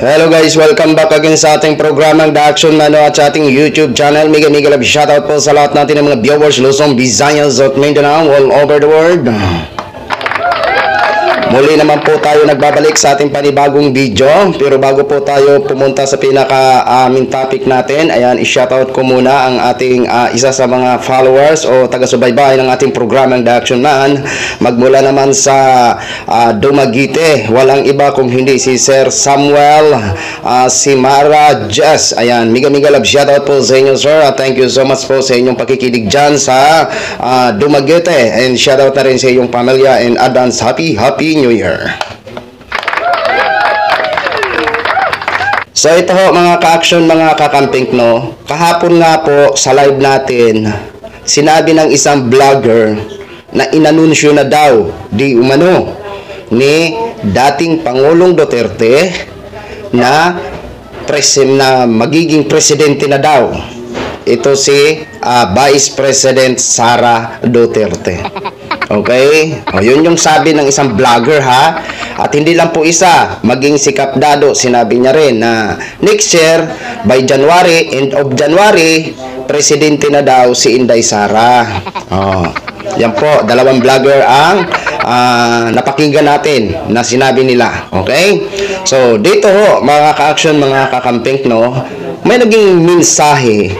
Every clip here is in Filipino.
Hello guys, welcome back again sa ating programang The Action Man at sa ating YouTube channel. Mega love shoutout po sa lahat natin ng mga viewers Luzon, Visayas at Mindanao all over the world. Muli naman po tayo nagbabalik sa ating panibagong video. Pero bago po tayo pumunta sa pinaka-main topic natin, ayan, i-shoutout ko muna ang ating isa sa mga followers o taga-subaybay ng ating programang The Action Man. Magmula naman sa Dumaguete, walang iba kung hindi si Sir Samuel Simara Jess. Ayan, mega love shoutout po sa inyo, sir. Thank you so much po sa inyong pakikinig dyan sa Dumaguete. And shoutout na rin sa iyong pamilya and advance happy New Year. So ito ho mga ka-action, mga kakamping, no? Kahapon nga po sa live natin, sinabi ng isang vlogger na inanunsyo na daw di umano ni dating Pangulong Duterte na magiging presidente na daw. Ito si Vice President Sara Duterte. Okay? O, yun yung sabi ng isang vlogger, ha? At hindi lang po isa, maging si Kap Dado, sinabi niya rin na next year, by January, end of January, presidente na daw si Inday Sara. O, yan po, dalawang vlogger ang napakinggan natin na sinabi nila. Okay? So, dito ho, mga ka-action, mga kakamping, no? May naging mensahe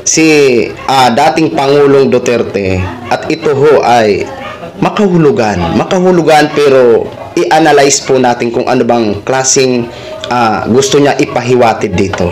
si dating Pangulong Duterte at ito ho ay makahulugan pero i-analyze po natin kung ano bang klaseng gusto niya ipahiwatig dito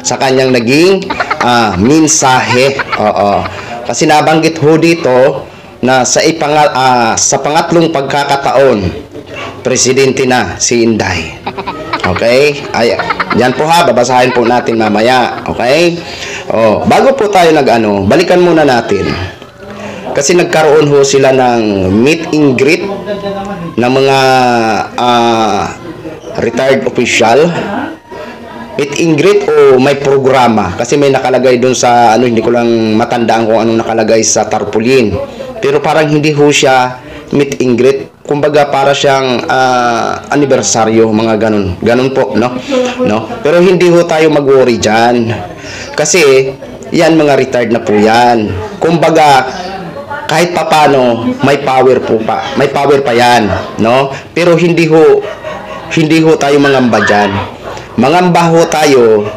sa kanyang naging mensahe. Kasi nabanggit ho dito na sa pangatlong pagkakataon presidente na si Inday. Okay? Ay, yan po ha, babasahin po natin mamaya. Okay? Bago po tayo balikan muna natin. Kasi nagkaroon ho sila ng meet and greet ng mga retired official. Meet and greet o may programa. Kasi may nakalagay dun sa, hindi ko lang matandaan kung anong nakalagay sa tarpaulin. Pero parang hindi ho siya meet and greet. Kumbaga para siyang anibersaryo, mga ganun. Ganun po, no? Pero hindi ho tayo mag-worry dyan. Kasi, yan mga retired na po yan. Kumbaga, kahit papano, may power pa yan, no? Pero hindi ho tayo mangamba dyan. Mangamba ho tayo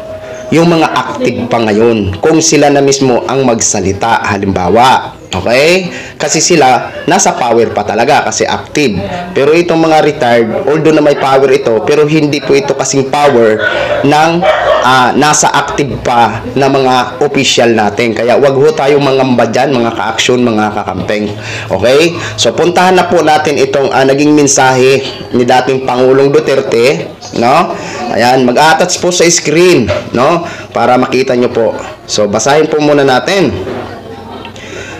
yung mga active pa ngayon. Kung sila na mismo ang magsalita, halimbawa. Okay? Kasi sila, nasa power pa talaga kasi active. Pero itong mga retired, although na may power ito, pero hindi po ito kasing power ng nasa active pa na mga official natin. Kaya wag ho tayong mangamba dyan, mga ka-action, mga kakampeng. Okay? So, puntahan na po natin itong naging mensahe ni dating Pangulong Duterte. No? Ayan, mag-attach po sa screen. No? Para makita nyo po. So, basahin po muna natin.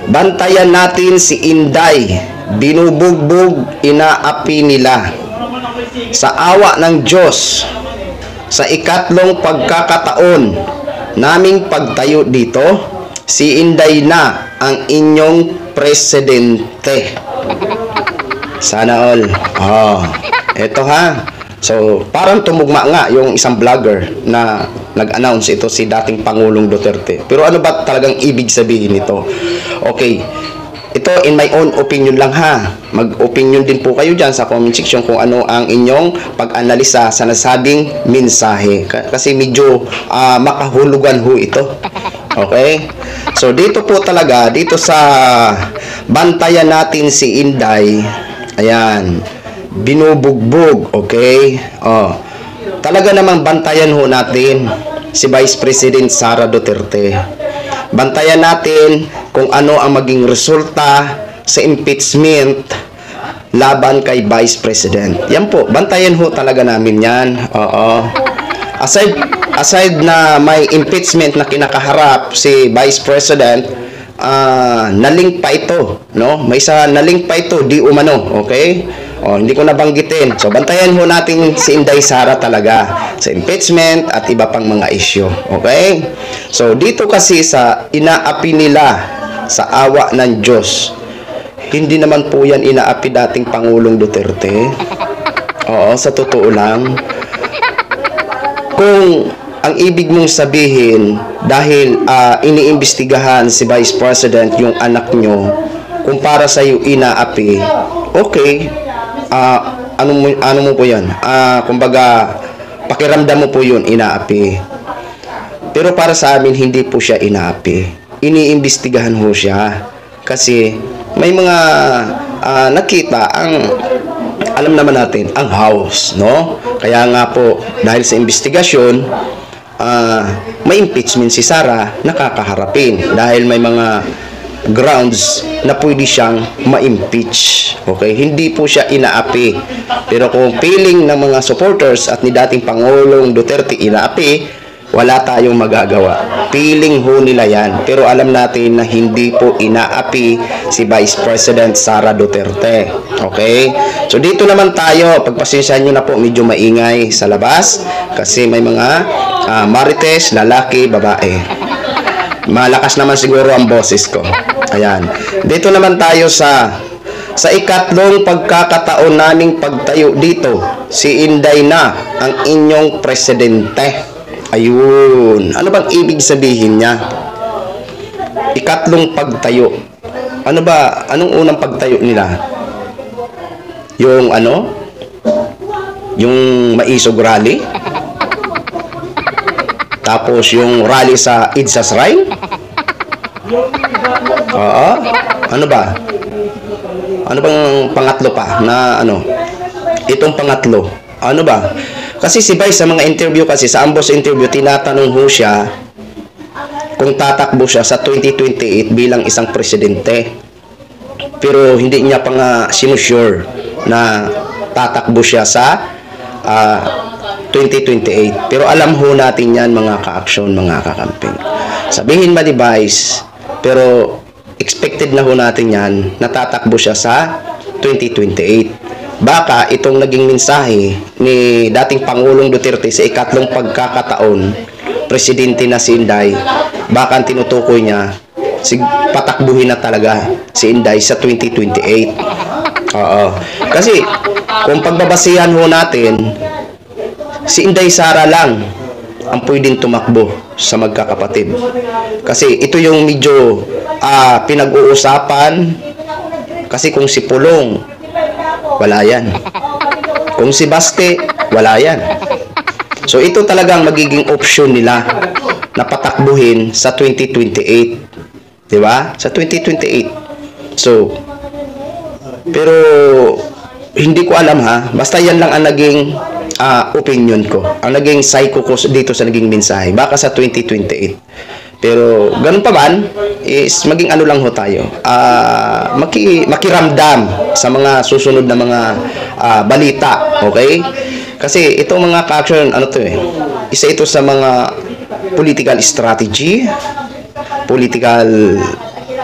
Bantayan natin si Inday, binubugbog, inaapi nila. Sa awa ng Diyos, sa ikatlong pagkakataon naming pagtayo dito, si Inday na ang inyong presidente. Sana all. Eto ha. So, parang tumugma nga yung isang vlogger na nag-announce ito si dating Pangulong Duterte. Pero ano ba talagang ibig sabihin nito? Okay, ito in my own opinion lang ha. Mag-opinion din po kayo dyan sa comment section kung ano ang inyong pag-analisa sa nasabing mensahe. Kasi medyo makahulugan ho ito. Okay? So, dito po talaga, dito sa bantayan natin si Inday, ayan, binubugbog, okay? Talaga namang bantayan ho natin si Vice President Sara Duterte. Bantayan natin kung ano ang maging resulta sa impeachment laban kay Vice President. Yan po, bantayan ho talaga namin yan. Aside na may impeachment na kinakaharap si Vice President, nalink pa ito, no? May isa nalink pa ito, di umano, okay? Hindi ko nabanggitin. So, bantayan ho natin si Inday Sara talaga sa impeachment at iba pang mga issue. Okay? So, dito kasi sa inaapi nila sa awa ng Diyos, hindi naman po yan inaapi dating Pangulong Duterte. Sa totoo lang. Kung ang ibig mong sabihin dahil iniimbestigahan si Vice President yung anak nyo, kung para sa iyo inaapi, okay, ano mo po 'yan? Kumbaga pakiramdam mo po 'yun, inaapi. Pero para sa amin hindi po siya inaapi. Iniimbestigahan ho siya kasi may mga nakita alam naman natin ang House, no? Kaya nga po dahil sa investigasyon may impeachment si Sara nakakaharapin dahil may mga grounds na pwede siyang ma-impeach. Okay? Hindi po siya inaapi. Pero kung feeling ng mga supporters at ni dating Pangulong Duterte inaapi, wala tayong magagawa. Feeling ho nila yan. Pero alam natin na hindi po inaapi si Vice President Sara Duterte. Okay? So dito naman tayo, pagpasensyahan nyo na po, medyo maingay sa labas kasi may mga marites, lalaki, babae. Malakas naman siguro ang boses ko. Ayan. Dito naman tayo sa ikatlong pagkakataon naming pagtayo dito. Si Inday na ang inyong presidente. Ayun. Ano bang ibig sabihin niya? Ikatlong pagtayo. Ano ba? Anong unang pagtayo nila? Yung ano? Yung Maisog Rally? Tapos yung rally sa Idsa Shrine? Oo. Ano ba? Ano bang pangatlo pa na ano? Itong pangatlo. Ano ba? Kasi si Vice sa mga interview kasi, sa ambos interview, tinatanong ho siya kung tatakbo siya sa 2028 bilang isang presidente. Pero hindi niya pa nga sinusure na tatakbo siya sa 2028. Pero alam ho natin yan mga ka-action, mga kakamping. Sabihin ba ni Vice, pero expected na ho natin yan na tatakbo siya sa 2028. Baka itong naging mensahe ni dating Pangulong Duterte sa ikatlong pagkakataon, presidente na si Inday, baka ang tinutukoy niya, patakbuhin na talaga si Inday sa 2028. Oo. Kasi kung pagbabasihan ho natin, si Inday Sara lang ang pwedeng tumakbo sa magkakapatid. Kasi ito yung medyo pinag-uusapan. Kasi kung si Pulong, wala yan. Kung si Baste, wala yan. So ito talagang magiging option nila na patakbuhin sa 2028. Di ba? Sa 2028. So, pero hindi ko alam ha. Basta yan lang ang naging opinion ko. Ang naging psycho ko dito sa naging mensahe. Baka sa 2028. Pero ganun pa man, is maging ano lang ho tayo. Makiramdam sa mga susunod na mga balita. Okay? Kasi itong mga ka-action, ano to isa ito sa mga political strategy, political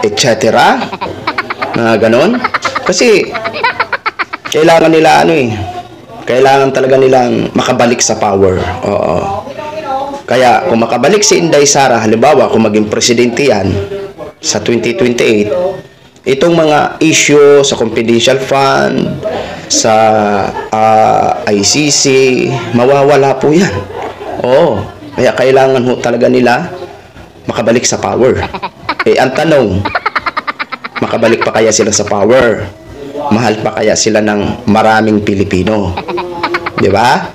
etc. Na ganon. Kasi kailangan nila kailangan talaga nilang makabalik sa power. Oo. Kaya kung makabalik si Inday Sara, halimbawa kung maging presidente yan sa 2028, itong mga issue sa confidential fund, sa ICC, mawawala po yan. Oo. Kaya kailangan ho talaga nila makabalik sa power. Ang tanong, makabalik pa kaya sila sa power? Mahal pa kaya sila ng maraming Pilipino? Di ba?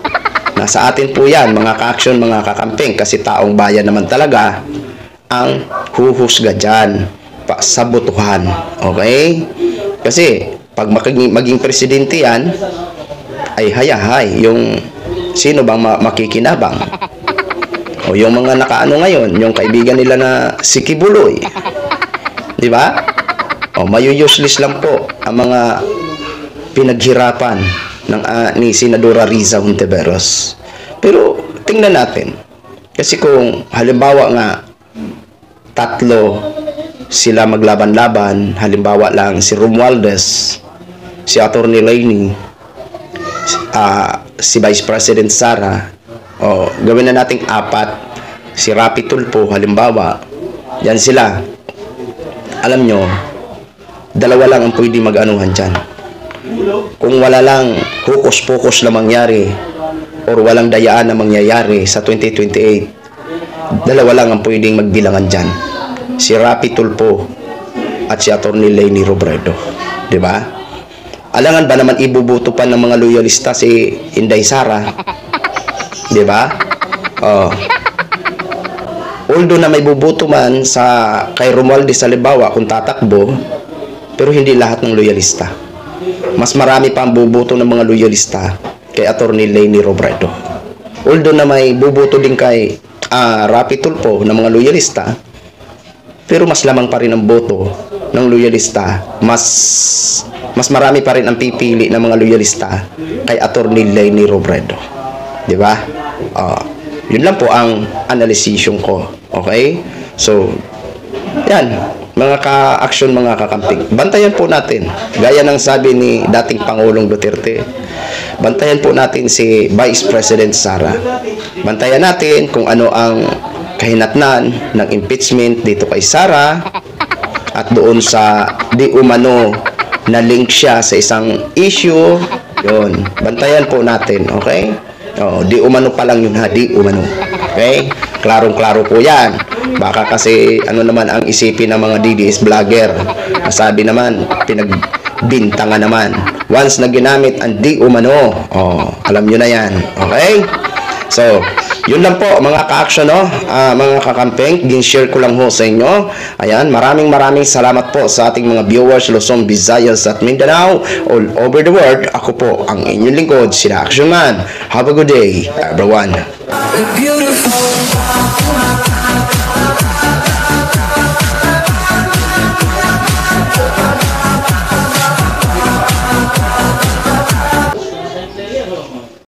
Nasa atin po yan, mga ka-action, mga kakamping, kasi taong bayan naman talaga ang huhusga dyan sa botohan. Okay? Kasi pag maging presidente yan, ay hayahay, yung sino bang makikinabang? O yung mga nakaano ngayon, yung kaibigan nila na si Kibuloy. Di ba? O mayu-useless lang po ang mga pinaghirapan ni Senadora Riza Hontiveros. Pero tingnan natin. Kasi kung halimbawa nga tatlo sila maglaban-laban, halimbawa lang si Romualdez, si Atty. Lainey, si Vice President Sara, o gawin na nating apat, si Rapi Tulfo halimbawa, yan sila. Alam nyo, dalawa lang ang pwede mag-anuhan dyan. Kung wala lang, hokus-pokus na mangyari, or walang dayaan na mangyayari sa 2028, dalawa lang ang pwedeng magbilangan dyan. Si Rapi Tulfo at si Atty. Leni Robredo. Diba? Alangan ba naman ibubuto pa ng mga loyalista si Inday Sara? Diba? Oh. Although na may bubuto man sa kay Romualdez Salibawa kung tatakbo, pero hindi lahat ng loyalista. Mas marami pa ang bubuto ng mga loyalista kay Atty. Leni Robredo. Although na may bubuto din kay Rapi Tulfo ng mga loyalista, pero mas lamang pa rin ang boto ng loyalista. Mas marami pa rin ang pipili ng mga loyalista kay Atty. Leni Robredo. Di ba? Yun lang po ang analysisyon ko. Okay? So, yan. Mga ka-action, mga kakamping. Bantayan po natin. Gaya ng sabi ni dating Pangulong Duterte, bantayan po natin si Vice President Sara. Bantayan natin kung ano ang kahinatnan ng impeachment dito kay Sara at doon sa di umano na link siya sa isang issue. Yun. Bantayan po natin. Okay? Di umano pa lang yun ha, di umano. Okay? Klarong-klaro po yan. Baka kasi ano naman ang isipin ng mga DDS vlogger. Sabi naman, pinagbintangan naman. Once na ginamit ang di umano, alam nyo na yan. Okay? So, yun lang po mga ka-action, mga kakampeng, gin-share ko lang ho sa inyo. Ayan, maraming salamat po sa ating mga viewers, Luzon, Visayas at Mindanao, all over the world. Ako po ang inyong lingkod, sila Action Man. Have a good day, everyone.